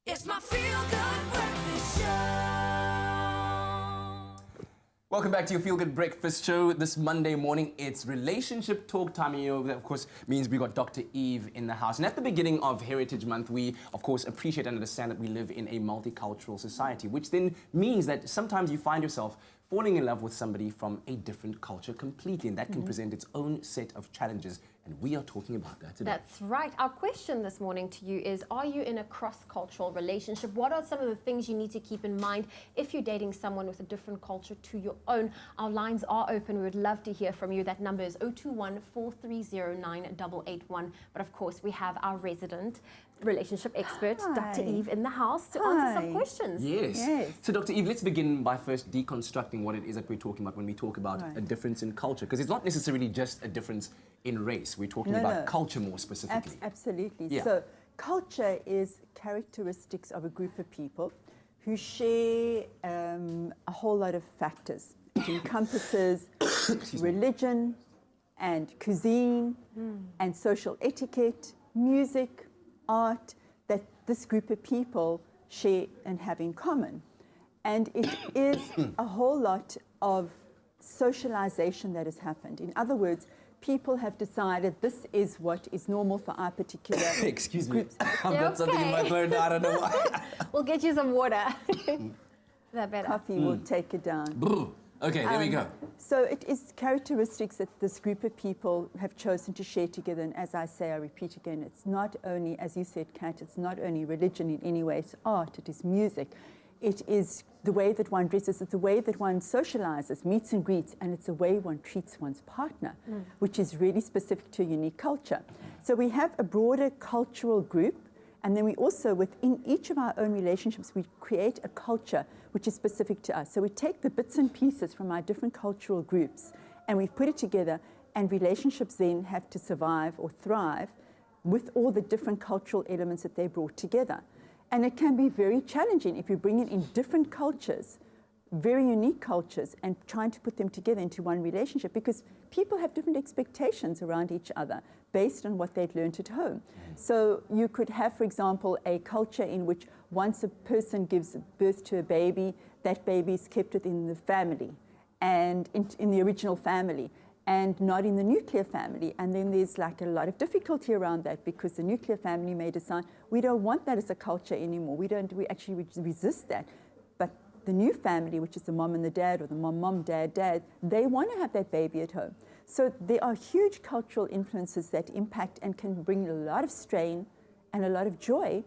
It's my feel-good breakfast show. Welcome back to your Feel Good Breakfast Show. This Monday morning, it's relationship talk time. You know, that of course means we got Dr. Eve in the house. And at the beginning of Heritage Month, we of course appreciate and understand that we live in a multicultural society, which then means that sometimes you find yourself falling in love with somebody from a different culture completely, and that can present its own set of challenges. And we are talking about that today. That's right. Our question this morning to you is, are you in a cross-cultural relationship? What are some of the things you need to keep in mind if you're dating someone with a different culture to your own? Our lines are open. We would love to hear from you. That number is 021-430-9881. But of course, we have our resident relationship expert, Dr. Eve, in the house to answer some questions. Yes. So Dr. Eve, let's begin by first deconstructing what it is that we're talking about when we talk about a difference in culture, because it's not necessarily just a difference in race. We're talking about culture more specifically. Absolutely. Yeah. So culture is characteristics of a group of people who share a whole lot of factors. It encompasses religion and cuisine and social etiquette, music, art, that this group of people share and have in common. And it is a whole lot of socialization that has happened. In other words, people have decided this is what is normal for our particular Excuse me, groups. I've got something in my throat. I don't know why. We'll get you some water. Is that better? Coffee will take it down. Okay, there we go. So it is characteristics that this group of people have chosen to share together. And as I say, I repeat again, it's not only, as you said, Kat, it's not only religion in any way, it's art, it is music, it is the way that one dresses, it's the way that one socializes, meets and greets, and it's the way one treats one's partner, which is really specific to a unique culture. So we have a broader cultural group, and then we also, within each of our own relationships, we create a culture which is specific to us. So we take the bits and pieces from our different cultural groups, and we put it together, and relationships then have to survive or thrive with all the different cultural elements that they brought together. And it can be very challenging if you bring in different cultures, very unique cultures, and trying to put them together into one relationship, because people have different expectations around each other based on what they'd learned at home. So you could have, for example, a culture in which once a person gives birth to a baby, that baby is kept within the family and in the original family, and not in the nuclear family. And then there's like a lot of difficulty around that, because the nuclear family may decide, we don't want that as a culture anymore. We actually resist that. But the new family, which is the mom and the dad, or the mom, dad, they want to have that baby at home. So there are huge cultural influences that impact and can bring a lot of strain and a lot of joy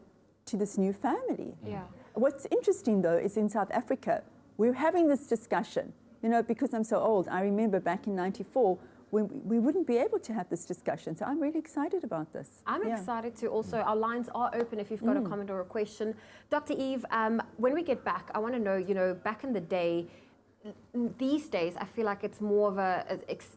to this new family. Yeah. What's interesting, though, is in South Africa, we're having this discussion. You know, because I'm so old, I remember back in '94 when we wouldn't be able to have this discussion. So I'm really excited about this. I'm excited to also. Our lines are open if you've got a comment or a question. Dr. Eve, when we get back, I want to know, you know, back in the day, these days, I feel like it's more of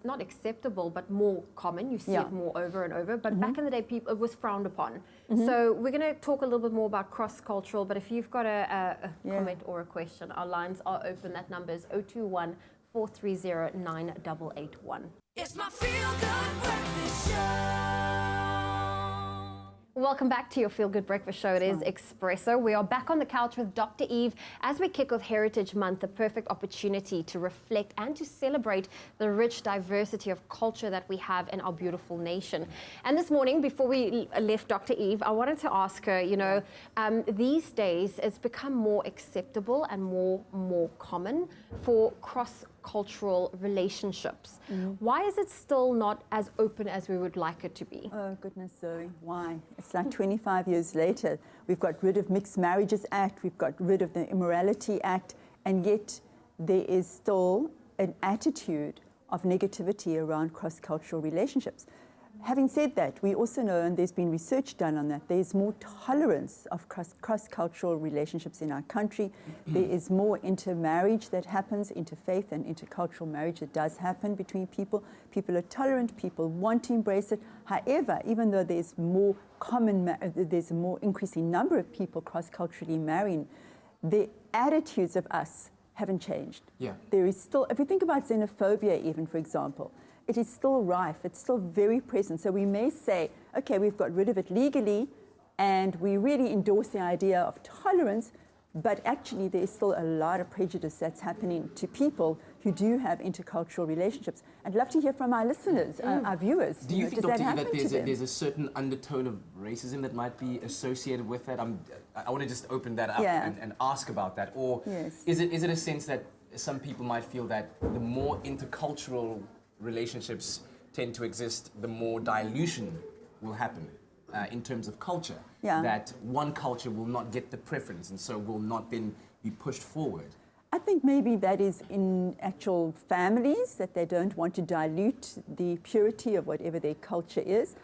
not acceptable, but more common. You see it more over and over. But back in the day, it was frowned upon. So we're going to talk a little bit more about cross-cultural. But if you've got a comment or a question, our lines are open. That number is 021-430-9881. It's my feel-good breakfast show. Welcome back to your Feel Good Breakfast Show. It is Expresso. We are back on the couch with Dr. Eve as we kick off Heritage Month, the perfect opportunity to reflect and to celebrate the rich diversity of culture that we have in our beautiful nation. And this morning, before we left Dr. Eve, I wanted to ask her, you know, these days it's become more acceptable and more common for cross-cultural relationships. Why is it still not as open as we would like it to be? Oh, goodness, Zoe, why? It's like 25 years later, we've got rid of Mixed Marriages Act, we've got rid of the Immorality Act, and yet there is still an attitude of negativity around cross-cultural relationships. Having said that, we also know, and there's been research done on that, there's more tolerance of cross-cultural relationships in our country. There is more intermarriage that happens, interfaith and intercultural marriage that does happen between people. People are tolerant, people want to embrace it. However, even though there's more there's a more increasing number of people cross-culturally marrying, the attitudes of us haven't changed. Yeah. There is still, if you think about xenophobia even, for example, it is still rife, it's still very present. So we may say, okay, we've got rid of it legally, And we really endorse the idea of tolerance, but actually there is still a lot of prejudice that's happening to people who do have intercultural relationships. I'd love to hear from our listeners, our viewers. Do you think, does Dr. that E, that happen to them? there's a certain undertone of racism that might be associated with that? I want to just open that up Yeah. and ask about that. Or Yes. is it a sense that some people might feel that the more intercultural relationships tend to exist, the more dilution will happen in terms of culture? Yeah. That one culture will not get the preference and so will not then be pushed forward? I think maybe that is in actual families, that they don't want to dilute the purity of whatever their culture is.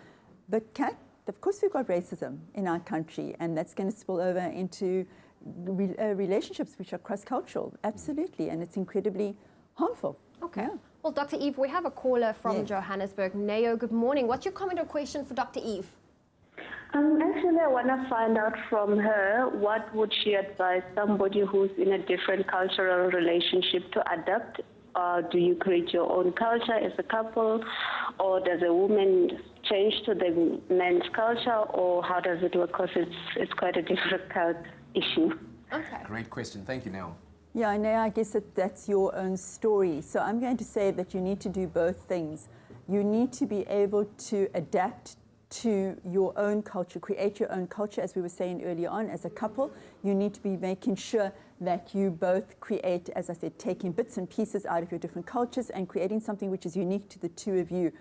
But Kat, of course we've got racism in our country, and that's going to spill over into relationships which are cross-cultural, absolutely, and it's incredibly harmful. Okay. Yeah. Well, Dr. Eve, we have a caller from Yes. Johannesburg. Neo, good morning. What's your comment or question for Dr. Eve? Actually, I want to find out from her, what would she advise somebody who's in a different cultural relationship to adapt? Do you create your own culture as a couple, or does a woman change to the man's culture, or how does it work? Because it's quite a difficult issue. Okay. Great question. Thank you, Nell. Yeah, no, I guess that's your own story. So I'm going to say that you need to do both things. You need to be able to adapt to your own culture, create your own culture, as we were saying earlier on, as a couple. You need to be making sure that you both create, as I said, taking bits and pieces out of your different cultures and creating something which is unique to the two of you,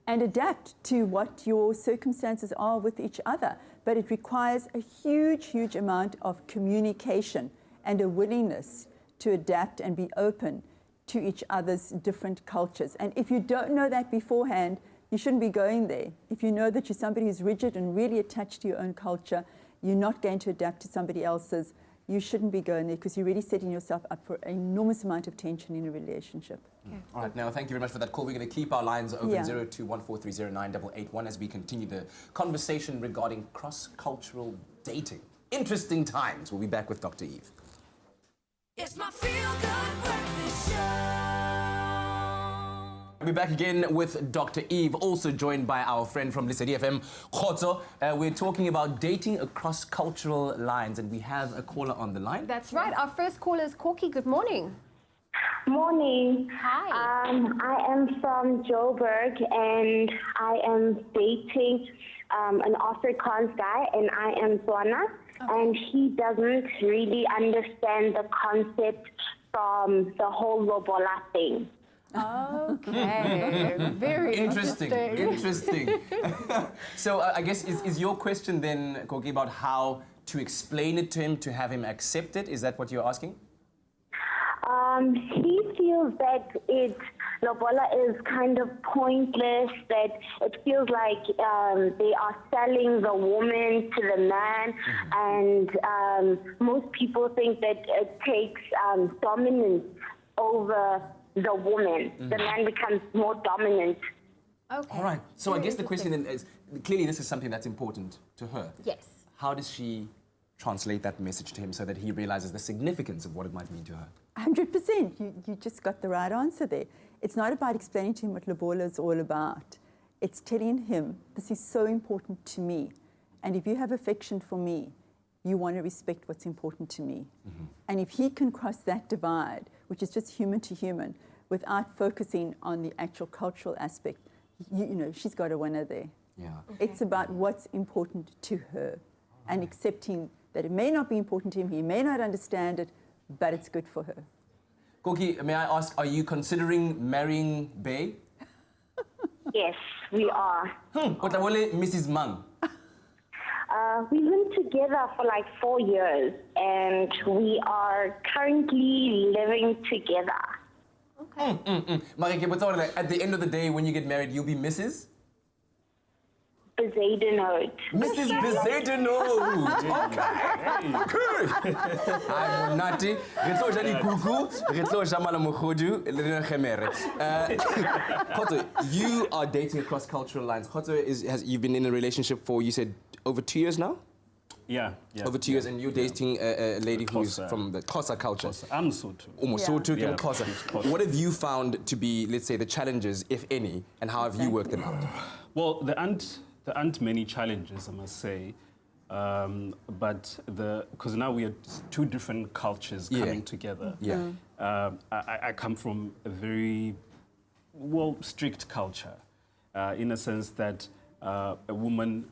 and adapt to what your circumstances are with each other. But it requires a huge, huge amount of communication and a willingness to adapt and be open to each other's different cultures. And if you don't know that beforehand, you shouldn't be going there. If you know that you're somebody who's rigid and really attached to your own culture, you're not going to adapt to somebody else's, you shouldn't be going there, because you're really setting yourself up for an enormous amount of tension in a relationship. Okay. All right, now thank you very much for that call. We're going to keep our lines open, Yeah. 0214309881, as we continue the conversation regarding cross-cultural dating. Interesting times. We'll be back with Dr. Eve. It's my feel-good breakfast show. We'll be back again with Dr. Eve, also joined by our friend from Lesedi FM, Khotso. We're talking about dating across cultural lines, and we have a caller on the line. That's right. Our first caller is Corky. Good morning. Morning. Hi. I am from Joburg, and I am dating an Afrikaans guy, and I am Tswana, and he doesn't really understand the concept from the whole lobola thing. Okay. Very Interesting, interesting. So I guess is your question then, Koki, about how to explain it to him, to have him accept it? Is that what you're asking? He feels that lobola is kind of pointless, that it feels like they are selling the woman to the man, and most people think that it takes dominance over the woman. The man becomes more dominant. Okay. All right. So I Very guess the question interesting. then is, clearly this is something that's important to her. Yes. How does she translate that message to him so that he realizes the significance of what it might mean to her? 100%. You just got the right answer there. It's not about explaining to him what lobola is all about. It's telling him, this is so important to me. And if you have affection for me, you want to respect what's important to me. And if he can cross that divide, which is just human to human, without focusing on the actual cultural aspect, you know, she's got a winner there. Yeah. It's about what's important to her and accepting that it may not be important to him, he may not understand it, but it's good for her. Koki, may I ask, are you considering marrying Bay? Yes, we are. Otlawole Mrs. Mang. We've been together for like 4 years, and we are currently living together. Marike, but at the end of the day, when you get married, you'll be Mrs. Bezadenhout. Mrs. Bezadenhout. Okay. I'm Nati. Retlo jali kuku. Retlo jamala mokodu. Lena khemere. Khotso, you are dating across cultural lines. Khotso, you've been in a relationship for, you said, over 2 years now? Yeah. Over 2 years, and you're dating a lady who's Xhosa. from the Xhosa culture. I'm Sotho. Umosotho Yeah. ke Xhosa. Xhosa. What have you found to be, let's say, the challenges, if any, and how have you worked them out? Well, there aren't many challenges, I must say. but because now we are two different cultures coming together. Yeah. I come from a very strict culture, in a sense that a woman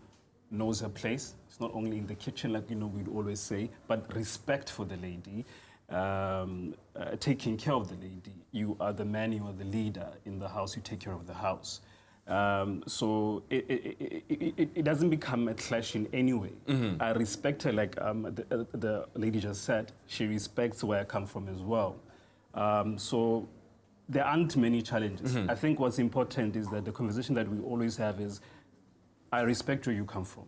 knows her place. It's not only in the kitchen, like we'd always say, but respect for the lady, taking care of the lady. You are the man, you are the leader in the house. You take care of the house. So it doesn't become a clash in any way. I respect her, like the lady just said. She respects where I come from as well. So there aren't many challenges. I think what's important is that the conversation that we always have is, I respect where you come from.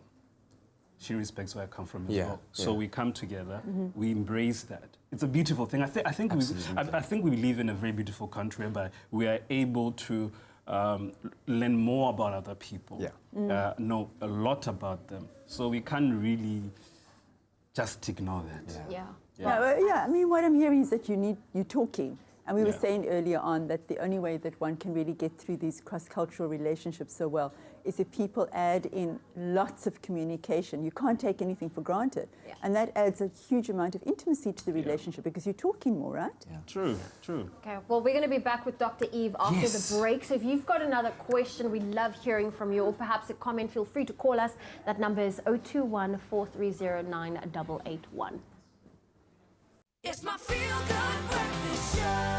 She respects where I come from as well. So we come together, we embrace that. It's a beautiful thing. I think we live in a very beautiful country whereby we are able to learn more about other people, know a lot about them. So we can't really just ignore that. I mean, what I'm hearing is that you're talking. And we were saying earlier on that the only way that one can really get through these cross-cultural relationships so well is if people add in lots of communication. You can't take anything for granted. And that adds a huge amount of intimacy to the relationship because you're talking more, right? True. Okay, well, we're going to be back with Dr. Eve after the break. So if you've got another question, we'd love hearing from you, or perhaps a comment, feel free to call us. That number is 021-430-9881. It's my feel-good breakfast show.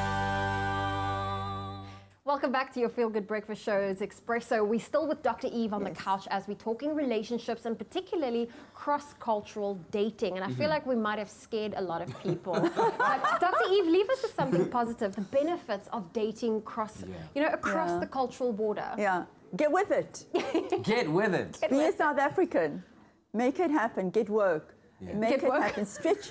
Welcome back to your Feel Good Breakfast Show. It's Expresso. We're still with Dr. Eve on the couch as we're talking relationships and particularly cross-cultural dating. And I feel like we might have scared a lot of people. But Dr. Eve, leave us with something positive, the benefits of dating across the cultural border. Yeah. Get with it. Get with it. Be a South African. Make it happen. Get woke. Make it happen. Stretch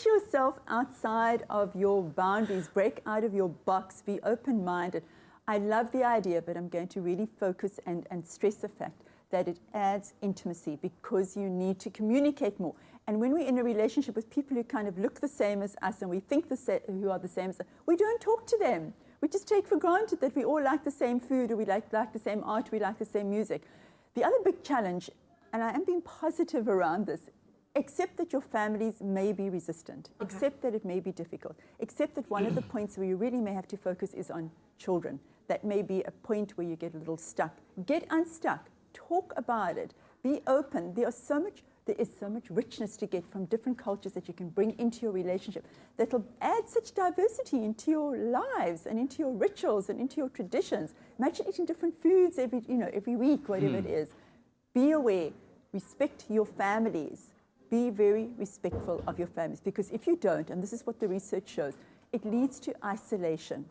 yourself outside of your boundaries. Break out of your box. Be open-minded. I love the idea, but I'm going to really focus and stress the fact that it adds intimacy because you need to communicate more. And when we're in a relationship with people who kind of look the same as us and we think who are the same as us, we don't talk to them. We just take for granted that we all like the same food, or we like the same art, we like the same music. The other big challenge, and I am being positive around this, accept that your families may be resistant, accept that it may be difficult, accept that one of the points where you really may have to focus is on children. That may be a point where you get a little stuck. Get unstuck, talk about it, be open. There is so much richness to get from different cultures that you can bring into your relationship that'll add such diversity into your lives and into your rituals and into your traditions. Imagine eating different foods every week, whatever it is. Be aware, respect your families. Be very respectful of your families, because if you don't, and this is what the research shows, it leads to isolation,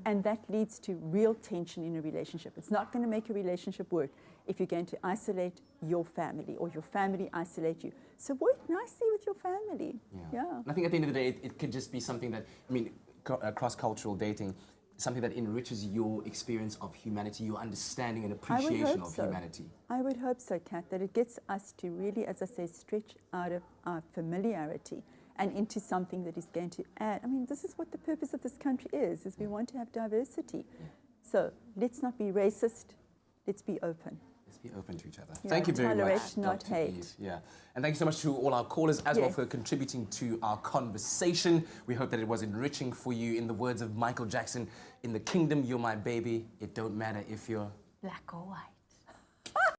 and that leads to real tension in a relationship. It's not going to make a relationship work if you're going to isolate your family or your family isolate you. So work nicely with your family. Yeah. I think at the end of the day, it could just be something that, cross-cultural dating, something that enriches your experience of humanity, your understanding and appreciation of humanity. I would hope so, Kat, that it gets us to really, as I say, stretch out of our familiarity and into something that is going to add. This is what the purpose of this country is we want to have diversity. So let's not be racist, let's be open. Let's be open to each other. Thank you very much, not Dr. hate. Eve. Yeah, and thank you so much to all our callers as well for contributing to our conversation. We hope that it was enriching for you. In the words of Michael Jackson, in the kingdom, you're my baby. It don't matter if you're black or white.